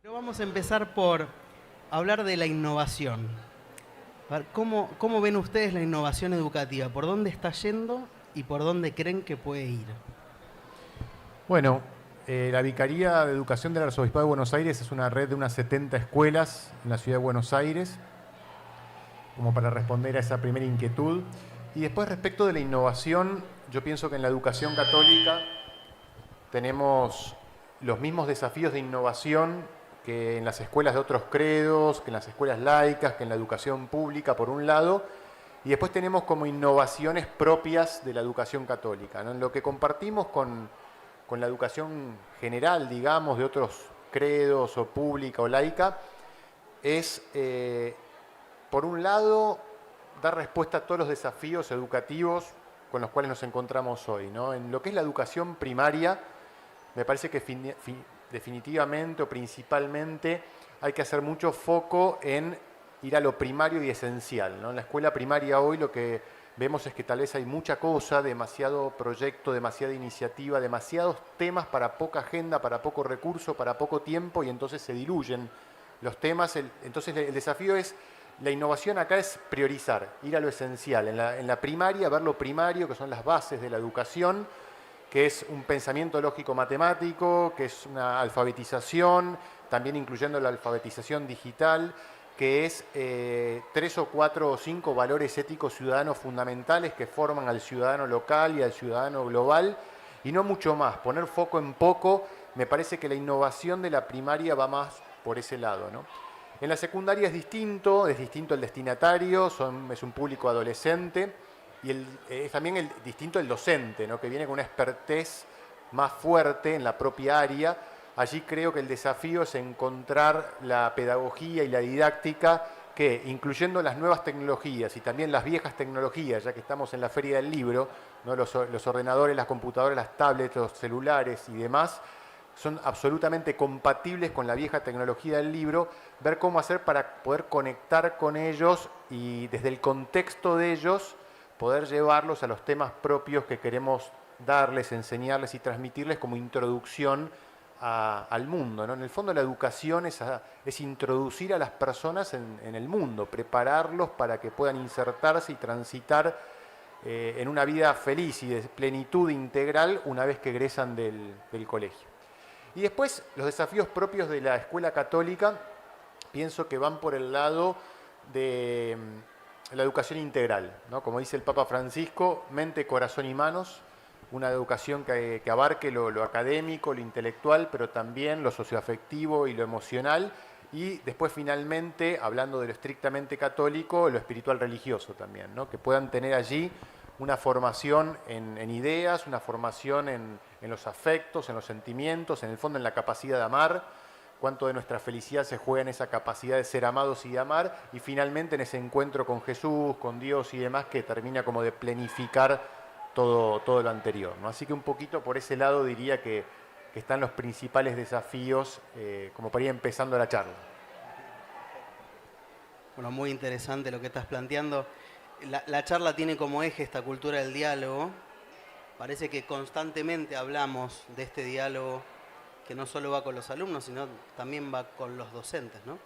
Pero vamos a empezar por hablar de la innovación. A ver, ¿cómo ven ustedes la innovación educativa? ¿Por dónde está yendo y por dónde creen que puede ir? Bueno, la Vicaría de Educación del Arzobispado de Buenos Aires es una red de unas 70 escuelas en la ciudad de Buenos Aires, como para responder a esa primera inquietud. Y después, respecto de la innovación, yo pienso que en la educación católica tenemos los mismos desafíos de innovación que en las escuelas de otros credos, que en las escuelas laicas, que en la educación pública, por un lado, y después tenemos como innovaciones propias de la educación católica, ¿no? En lo que compartimos con la educación general, digamos, de otros credos o pública o laica, es, por un lado, dar respuesta a todos los desafíos educativos con los cuales nos encontramos hoy, ¿no? En lo que es la educación primaria, me parece que definitivamente o principalmente hay que hacer mucho foco en ir a lo primario y esencial, ¿no? En la escuela primaria hoy lo que vemos es que tal vez hay mucha cosa, demasiado proyecto, demasiada iniciativa, demasiados temas para poca agenda, para poco recurso, para poco tiempo, y entonces se diluyen los temas. Entonces el desafío es, la innovación acá es priorizar, ir a lo esencial. En la primaria, ver lo primario, que son las bases de la educación, que es un pensamiento lógico matemático, que es una alfabetización, también incluyendo la alfabetización digital, que es 3 o 4 o 5 valores éticos ciudadanos fundamentales que forman al ciudadano local y al ciudadano global, y no mucho más. Poner foco en poco, me parece que la innovación de la primaria va más por ese lado, ¿no? En la secundaria es distinto el destinatario, es un público adolescente, y es también distinto el docente, ¿no? Que viene con una expertez más fuerte en la propia área. Allí creo que el desafío es encontrar la pedagogía y la didáctica que, incluyendo las nuevas tecnologías y también las viejas tecnologías, ya que estamos en la feria del libro, ¿no? Los ordenadores, las computadoras, las tablets, los celulares y demás, son absolutamente compatibles con la vieja tecnología del libro, ver cómo hacer para poder conectar con ellos y desde el contexto de ellos poder llevarlos a los temas propios que queremos darles, enseñarles y transmitirles como introducción al mundo, ¿no? En el fondo la educación es introducir a las personas en el mundo, prepararlos para que puedan insertarse y transitar en una vida feliz y de plenitud integral una vez que egresan del colegio. Y después los desafíos propios de la escuela católica, pienso que van por el lado de la educación integral, ¿no? Como dice el Papa Francisco, mente, corazón y manos, una educación que abarque lo académico, lo intelectual, pero también lo socioafectivo y lo emocional, y después finalmente, hablando de lo estrictamente católico, lo espiritual religioso también, ¿no? Que puedan tener allí una formación en ideas, una formación en los afectos, en los sentimientos, en el fondo en la capacidad de amar, cuánto de nuestra felicidad se juega en esa capacidad de ser amados y de amar, y finalmente en ese encuentro con Jesús, con Dios y demás, que termina como de planificar todo lo anterior, ¿no? Así que un poquito por ese lado diría que están los principales desafíos, como para ir empezando la charla. Bueno, muy interesante lo que estás planteando. La charla tiene como eje esta cultura del diálogo. Parece que constantemente hablamos de este diálogo que no solo va con los alumnos, sino también va con los docentes, ¿no?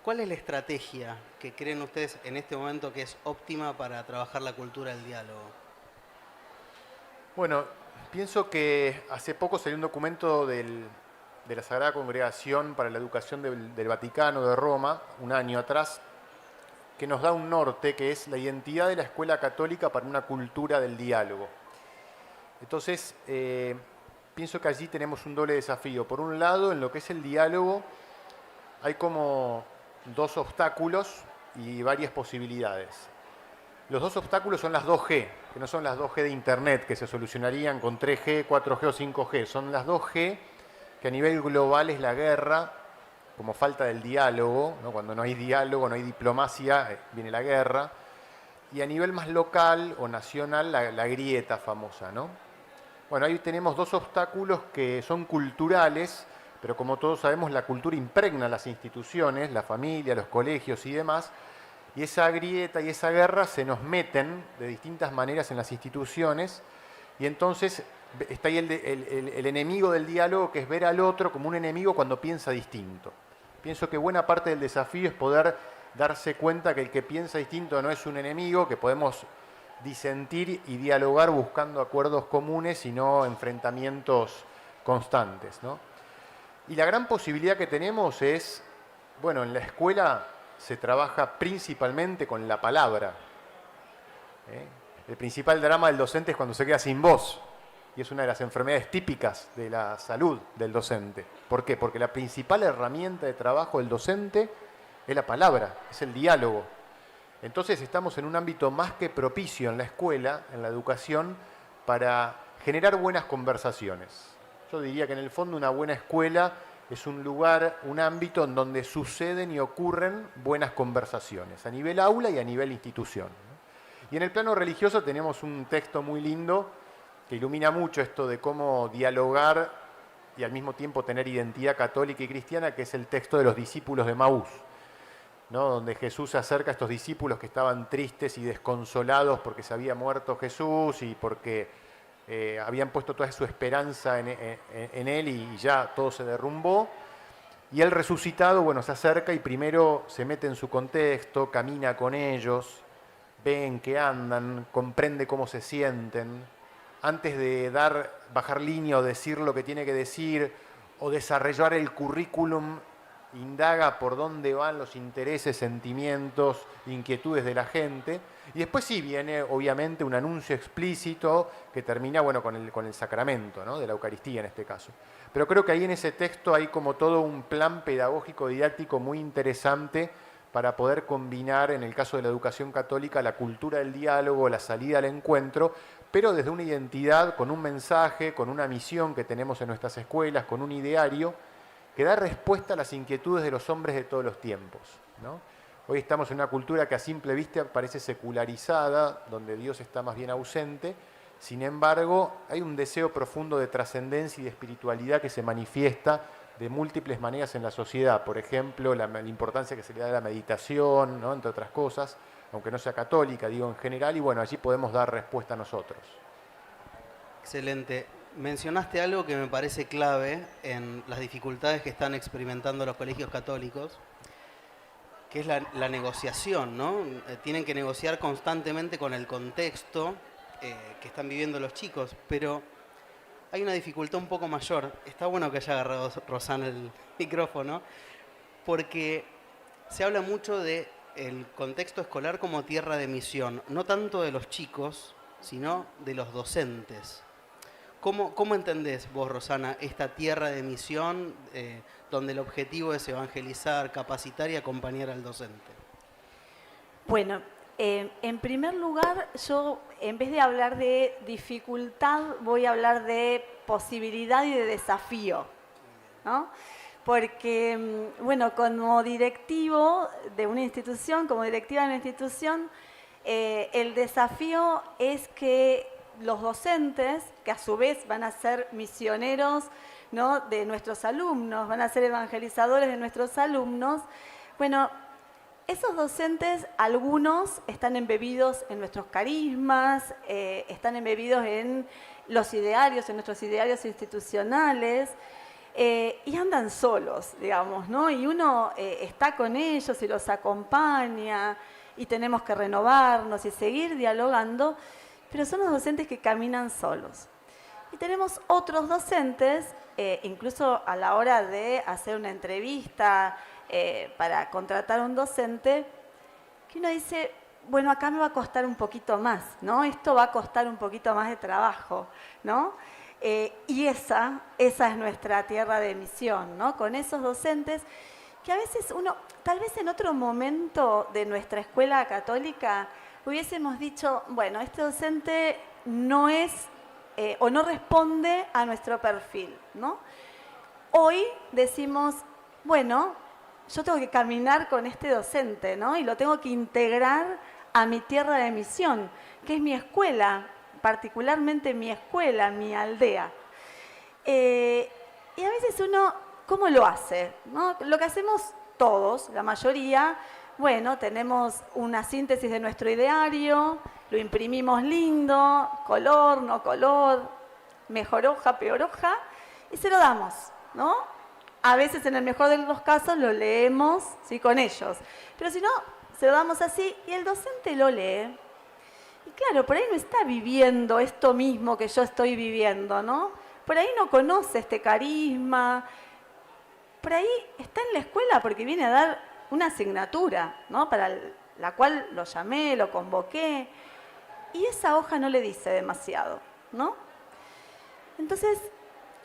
¿Cuál es la estrategia que creen ustedes en este momento que es óptima para trabajar la cultura del diálogo? Bueno, pienso que hace poco salió un documento de la Sagrada Congregación para la Educación del Vaticano de Roma, un año atrás, que nos da un norte, que es la identidad de la escuela católica para una cultura del diálogo. Entonces, pienso que allí tenemos un doble desafío. Por un lado, en lo que es el diálogo, hay como dos obstáculos y varias posibilidades. Los dos obstáculos son las 2G, que no son las 2G de Internet, que se solucionarían con 3G, 4G o 5G. Son las 2G, que a nivel global es la guerra, como falta del diálogo, ¿no? Cuando no hay diálogo, no hay diplomacia, viene la guerra. Y a nivel más local o nacional, la grieta famosa, ¿no? Bueno, ahí tenemos dos obstáculos que son culturales, pero como todos sabemos, la cultura impregna las instituciones, la familia, los colegios y demás, y esa grieta y esa guerra se nos meten de distintas maneras en las instituciones, y entonces está ahí el enemigo del diálogo, que es ver al otro como un enemigo cuando piensa distinto. Pienso que buena parte del desafío es poder darse cuenta que el que piensa distinto no es un enemigo, que podemos disentir y dialogar buscando acuerdos comunes y no enfrentamientos constantes, ¿no? Y la gran posibilidad que tenemos es, bueno, en la escuela se trabaja principalmente con la palabra. El principal drama del docente es cuando se queda sin voz, y es una de las enfermedades típicas de la salud del docente. ¿Por qué? Porque la principal herramienta de trabajo del docente es la palabra, es el diálogo. Entonces estamos en un ámbito más que propicio en la escuela, en la educación, para generar buenas conversaciones. Yo diría que en el fondo una buena escuela es un lugar, un ámbito en donde suceden y ocurren buenas conversaciones, a nivel aula y a nivel institución. Y en el plano religioso tenemos un texto muy lindo que ilumina mucho esto de cómo dialogar y al mismo tiempo tener identidad católica y cristiana, que es el texto de los discípulos de Maús, ¿no? Donde Jesús se acerca a estos discípulos que estaban tristes y desconsolados porque se había muerto Jesús y porque habían puesto toda su esperanza en Él y ya todo se derrumbó. Y Él resucitado, bueno, se acerca y primero se mete en su contexto, camina con ellos, ve en qué andan, comprende cómo se sienten. Antes de bajar línea o decir lo que tiene que decir o desarrollar el currículum, indaga por dónde van los intereses, sentimientos, inquietudes de la gente. Y después sí viene, obviamente, un anuncio explícito que termina, bueno, con el sacramento, ¿no? De la Eucaristía en este caso. Pero creo que ahí en ese texto hay como todo un plan pedagógico didáctico muy interesante para poder combinar, en el caso de la educación católica, la cultura del diálogo, la salida al encuentro, pero desde una identidad, con un mensaje, con una misión que tenemos en nuestras escuelas, con un ideario, que da respuesta a las inquietudes de los hombres de todos los tiempos, ¿no? Hoy estamos en una cultura que a simple vista parece secularizada, donde Dios está más bien ausente. Sin embargo, hay un deseo profundo de trascendencia y de espiritualidad que se manifiesta de múltiples maneras en la sociedad. Por ejemplo, la importancia que se le da a la meditación, ¿no? Entre otras cosas, aunque no sea católica, digo en general, y bueno, allí podemos dar respuesta nosotros. Excelente. Mencionaste algo que me parece clave en las dificultades que están experimentando los colegios católicos, que es la negociación, ¿no? Tienen que negociar constantemente con el contexto que están viviendo los chicos, pero hay una dificultad un poco mayor. Está bueno que haya agarrado Rosana el micrófono, porque se habla mucho de el contexto escolar como tierra de misión, no tanto de los chicos, sino de los docentes. ¿Cómo entendés vos, Rosana, esta tierra de misión donde el objetivo es evangelizar, capacitar y acompañar al docente? Bueno, en primer lugar, yo en vez de hablar de dificultad, voy a hablar de posibilidad y de desafío, ¿no? Porque, bueno, como directivo de una institución, como directiva de una institución, el desafío es que los docentes, que a su vez van a ser misioneros, ¿no? De nuestros alumnos, van a ser evangelizadores de nuestros alumnos. Bueno, esos docentes, algunos están embebidos en nuestros carismas, están embebidos en los idearios, en nuestros idearios institucionales, y andan solos, digamos, ¿no? Y uno está con ellos y los acompaña, y tenemos que renovarnos y seguir dialogando, pero son los docentes que caminan solos. Y tenemos otros docentes, incluso a la hora de hacer una entrevista para contratar a un docente, que uno dice, bueno, acá me va a costar un poquito más, ¿no? Esto va a costar un poquito más de trabajo, ¿no? Y esa es nuestra tierra de misión, ¿no? Con esos docentes que a veces uno, tal vez en otro momento de nuestra escuela católica, hubiésemos dicho, bueno, este docente no es o no responde a nuestro perfil, ¿no? Hoy decimos, bueno, yo tengo que caminar con este docente, ¿no? Y lo tengo que integrar a mi tierra de misión, que es mi escuela, particularmente mi escuela, mi aldea. Y a veces uno, ¿cómo lo hace? ¿No? Lo que hacemos todos, la mayoría, bueno, tenemos una síntesis de nuestro ideario, lo imprimimos lindo, color, no color, mejor hoja, peor hoja, y se lo damos, ¿no? A veces, en el mejor de los casos, lo leemos, ¿sí?, con ellos. Pero si no, se lo damos así y el docente lo lee. Y claro, por ahí no está viviendo esto mismo que yo estoy viviendo, ¿no? Por ahí no conoce este carisma. Por ahí está en la escuela porque viene a dar una asignatura, ¿no?, para la cual lo llamé, lo convoqué. Y esa hoja no le dice demasiado, ¿no? Entonces,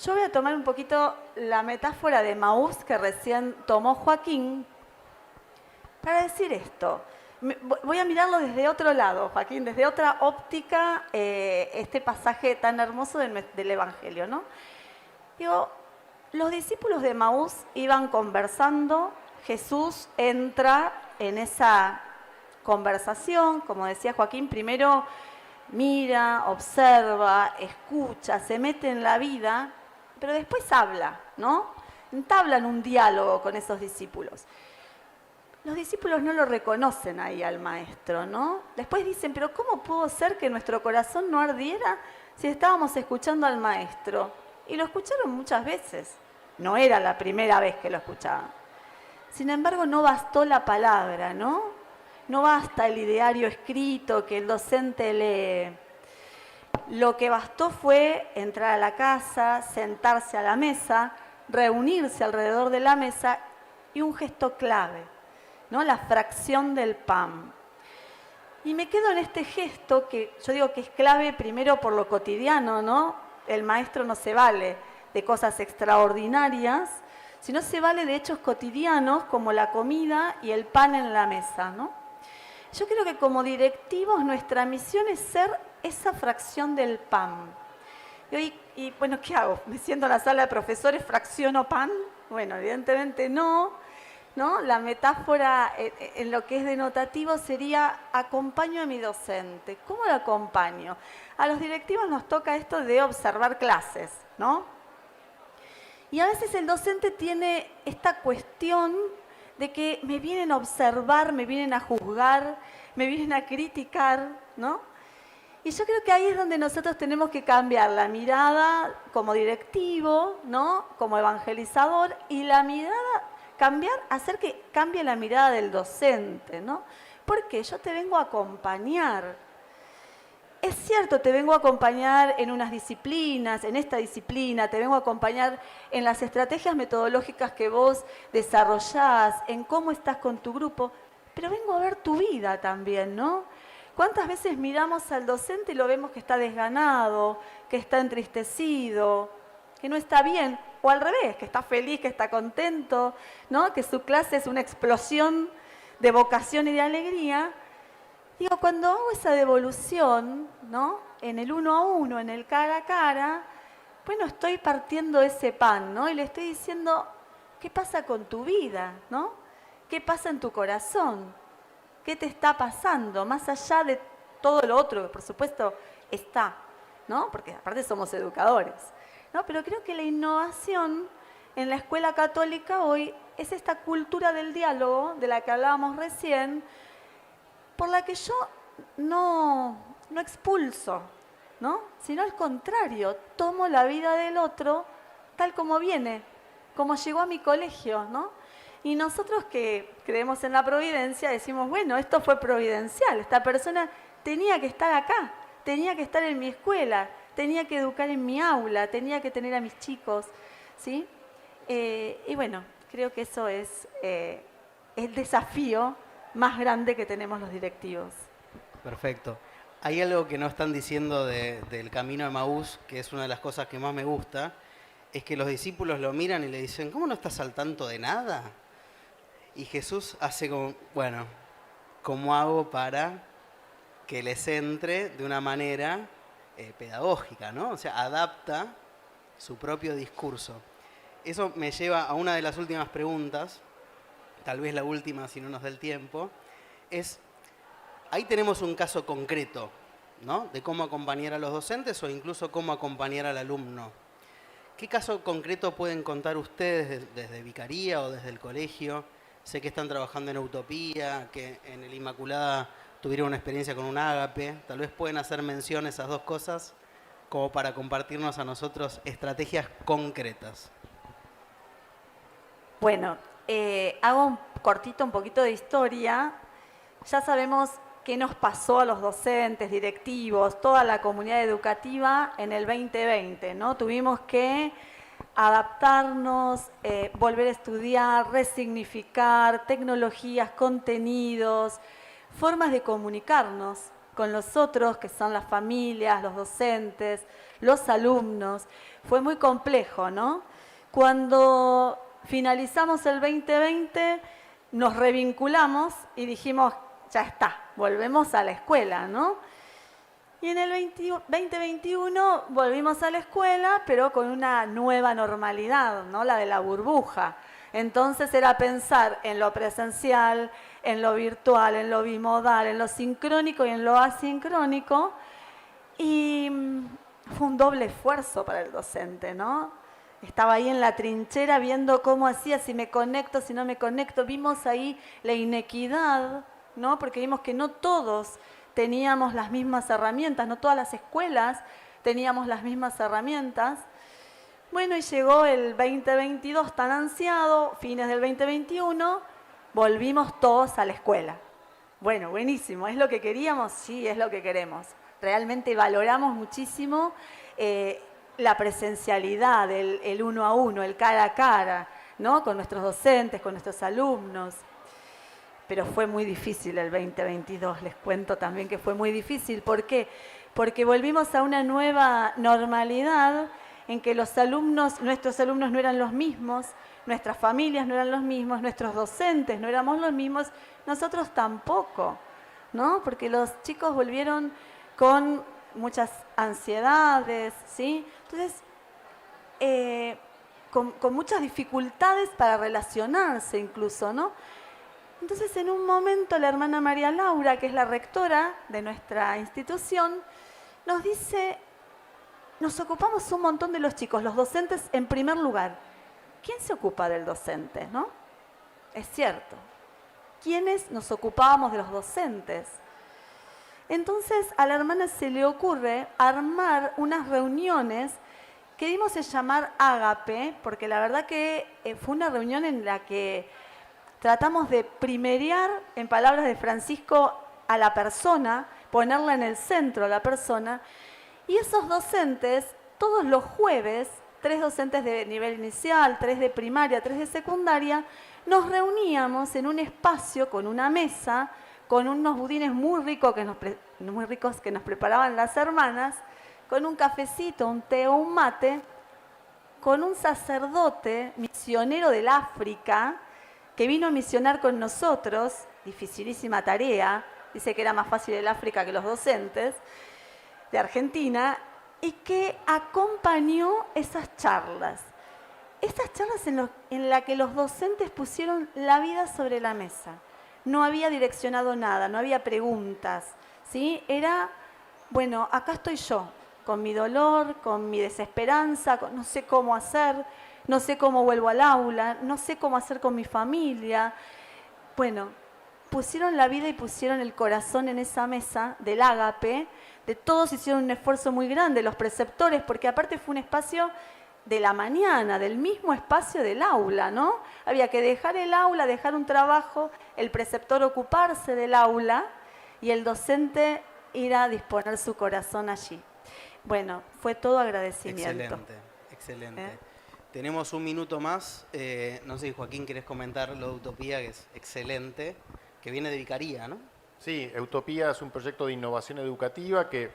yo voy a tomar un poquito la metáfora de Emaús que recién tomó Joaquín para decir esto. Voy a mirarlo desde otro lado, Joaquín, desde otra óptica, este pasaje tan hermoso del Evangelio, ¿no? Digo, los discípulos de Emaús iban conversando, Jesús entra en esa conversación, como decía Joaquín, primero mira, observa, escucha, se mete en la vida, pero después habla, ¿no? Entablan un diálogo con esos discípulos. Los discípulos no lo reconocen ahí al maestro, ¿no? Después dicen, pero ¿cómo pudo ser que nuestro corazón no ardiera si estábamos escuchando al maestro? Y lo escucharon muchas veces. No era la primera vez que lo escuchaban. Sin embargo, no bastó la palabra, ¿no? No basta el ideario escrito que el docente lee. Lo que bastó fue entrar a la casa, sentarse a la mesa, reunirse alrededor de la mesa y un gesto clave, ¿no? La fracción del pan. Y me quedo en este gesto que yo digo que es clave primero por lo cotidiano, ¿no? El maestro no se vale de cosas extraordinarias, sino se vale de hechos cotidianos como la comida y el pan en la mesa, ¿no? Yo creo que como directivos nuestra misión es ser esa fracción del pan. Y bueno, ¿qué hago? ¿Me siento en la sala de profesores, fracciono pan? Bueno, evidentemente no, ¿no? La metáfora en lo que es denotativo sería acompaño a mi docente. ¿Cómo lo acompaño? A los directivos nos toca esto de observar clases, ¿no? Y a veces el docente tiene esta cuestión de que me vienen a observar, me vienen a juzgar, me vienen a criticar, ¿no? Y yo creo que ahí es donde nosotros tenemos que cambiar la mirada como directivo, ¿no?, como evangelizador, y la mirada, hacer que cambie la mirada del docente, ¿no? Porque yo te vengo a acompañar. Es cierto, te vengo a acompañar en unas disciplinas, en esta disciplina, te vengo a acompañar en las estrategias metodológicas que vos desarrollás, en cómo estás con tu grupo, pero vengo a ver tu vida también, ¿no? ¿Cuántas veces miramos al docente y lo vemos que está desganado, que está entristecido, que no está bien? O al revés, que está feliz, que está contento, ¿no? Que su clase es una explosión de vocación y de alegría. Digo, cuando hago esa devolución, ¿no?, en el 1 a 1, en el cara a cara, bueno, estoy partiendo ese pan, ¿no? Y le estoy diciendo, ¿qué pasa con tu vida, ¿no? ¿Qué pasa en tu corazón? ¿Qué te está pasando? Más allá de todo lo otro, que por supuesto está, ¿no? Porque aparte somos educadores, ¿no? Pero creo que la innovación en la escuela católica hoy es esta cultura del diálogo de la que hablábamos recién, por la que yo no expulso, ¿no?, sino al contrario, tomo la vida del otro tal como viene, como llegó a mi colegio, ¿no? Y nosotros que creemos en la providencia decimos, bueno, esto fue providencial, esta persona tenía que estar acá, tenía que estar en mi escuela, tenía que educar en mi aula, tenía que tener a mis chicos, ¿sí? Y bueno, creo que eso es el desafío más grande que tenemos los directivos. Perfecto. Hay algo que no están diciendo del camino de Emaús, que es una de las cosas que más me gusta, es que los discípulos lo miran y le dicen, ¿cómo no estás al tanto de nada? Y Jesús hace como, bueno, ¿cómo hago para que les entre de una manera pedagógica, ¿no? O sea, adapta su propio discurso. Eso me lleva a una de las últimas preguntas, tal vez la última si no nos da el tiempo, es, ahí tenemos un caso concreto, ¿no?, de cómo acompañar a los docentes o incluso cómo acompañar al alumno. ¿Qué caso concreto pueden contar ustedes desde Vicaría o desde el colegio? Sé que están trabajando en Utopía, que en el Inmaculada tuvieron una experiencia con un ágape. Tal vez pueden hacer mención a esas dos cosas como para compartirnos a nosotros estrategias concretas. Bueno, hago un cortito, un poquito de historia. Ya sabemos qué nos pasó a los docentes, directivos, toda la comunidad educativa en el 2020, ¿no? Tuvimos que adaptarnos, volver a estudiar, resignificar tecnologías, contenidos, formas de comunicarnos con los otros, que son las familias, los docentes, los alumnos. Fue muy complejo, ¿no? Cuando finalizamos el 2020, nos revinculamos y dijimos, ya está, volvemos a la escuela, ¿no? Y en el 2021 volvimos a la escuela, pero con una nueva normalidad, ¿no? La de la burbuja. Entonces era pensar en lo presencial, en lo virtual, en lo bimodal, en lo sincrónico y en lo asincrónico. Y fue un doble esfuerzo para el docente, ¿no? Estaba ahí en la trinchera viendo cómo hacía, si me conecto, si no me conecto. Vimos ahí la inequidad, ¿no? Porque vimos que no todos teníamos las mismas herramientas, no todas las escuelas teníamos las mismas herramientas. Bueno, y llegó el 2022 tan ansiado, fines del 2021, volvimos todos a la escuela. Bueno, buenísimo, ¿es lo que queríamos? Sí, es lo que queremos. Realmente valoramos muchísimo la presencialidad, el uno a uno, el cara a cara, ¿no? Con nuestros docentes, con nuestros alumnos. Pero fue muy difícil el 2022, les cuento también que fue muy difícil. ¿Por qué? Porque volvimos a una nueva normalidad en que los alumnos, nuestros alumnos no eran los mismos, nuestras familias no eran los mismos, nuestros docentes no éramos los mismos, nosotros tampoco, ¿no? Porque los chicos volvieron con muchas ansiedades, ¿sí? Entonces, con muchas dificultades para relacionarse incluso, ¿no? Entonces, en un momento, la hermana María Laura, que es la rectora de nuestra institución, nos dice, nos ocupamos un montón de los chicos, los docentes en primer lugar. ¿Quién se ocupa del docente, no? Es cierto. ¿Quiénes nos ocupábamos de los docentes? Entonces, a la hermana se le ocurre armar unas reuniones que dimos a llamar Ágape, porque la verdad que fue una reunión en la que tratamos de primerear, en palabras de Francisco, a la persona, ponerla en el centro a la persona. Y esos docentes, todos los jueves, 3 docentes de nivel inicial, 3 de primaria, 3 de secundaria, nos reuníamos en un espacio con una mesa, con unos budines muy ricos que nos preparaban las hermanas, con un cafecito, un té o un mate, con un sacerdote misionero del África, que vino a misionar con nosotros, dificilísima tarea, dice que era más fácil el África que los docentes, de Argentina, y que acompañó esas charlas. Estas charlas en las que los docentes pusieron la vida sobre la mesa. No había direccionado nada, no había preguntas, ¿sí? Era, bueno, acá estoy yo, con mi dolor, con mi desesperanza, no sé cómo hacer, no sé cómo vuelvo al aula, no sé cómo hacer con mi familia. Bueno, pusieron la vida y pusieron el corazón en esa mesa del Ágape. De todos hicieron un esfuerzo muy grande, los preceptores, porque aparte fue un espacio de la mañana, del mismo espacio del aula, ¿no? Había que dejar el aula, dejar un trabajo, el preceptor ocuparse del aula y el docente ir a disponer su corazón allí. Bueno, fue todo agradecimiento. Excelente, excelente. Tenemos un minuto más. No sé, Joaquín, ¿querés comentar lo de Utopía, que es excelente, que viene de Vicaría, ¿no? Sí, Utopía es un proyecto de innovación educativa que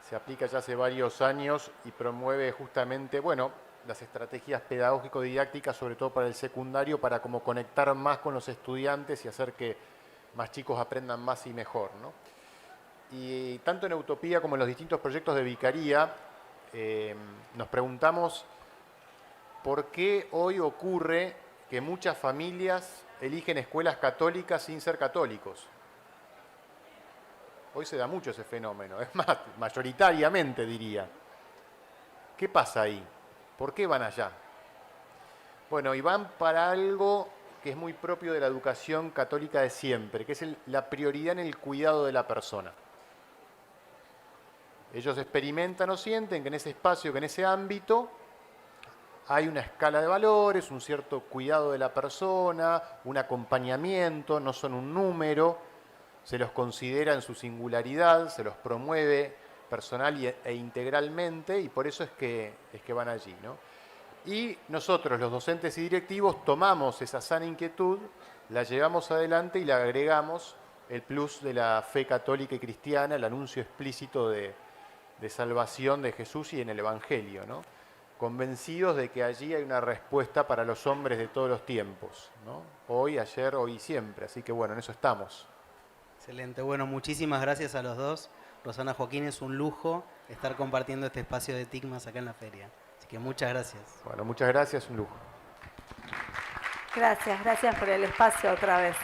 se aplica ya hace varios años y promueve justamente, bueno, las estrategias pedagógico-didácticas, sobre todo para el secundario, para como conectar más con los estudiantes y hacer que más chicos aprendan más y mejor, ¿no? Y tanto en Utopía como en los distintos proyectos de Vicaría, nos preguntamos por qué hoy ocurre que muchas familias eligen escuelas católicas sin ser católicos. Hoy se da mucho ese fenómeno, es más, mayoritariamente diría. ¿Qué pasa ahí? ¿Por qué van allá? Bueno, y van para algo que es muy propio de la educación católica de siempre, que es la prioridad en el cuidado de la persona. Ellos experimentan o sienten que en ese espacio, que en ese ámbito, hay una escala de valores, un cierto cuidado de la persona, un acompañamiento, no son un número, se los considera en su singularidad, se los promueve personal e integralmente, y por eso es que van allí, ¿no? Y nosotros, los docentes y directivos, tomamos esa sana inquietud, la llevamos adelante y le agregamos el plus de la fe católica y cristiana, el anuncio explícito de salvación de Jesús y en el Evangelio, ¿no? Convencidos de que allí hay una respuesta para los hombres de todos los tiempos, ¿no? Hoy, ayer, hoy y siempre. Así que bueno, en eso estamos. Excelente. Bueno, muchísimas gracias a los dos. Rosana, Joaquín, es un lujo estar compartiendo este espacio de TIC+, acá en la feria. Así que muchas gracias. Bueno, muchas gracias, un lujo. Gracias por el espacio otra vez.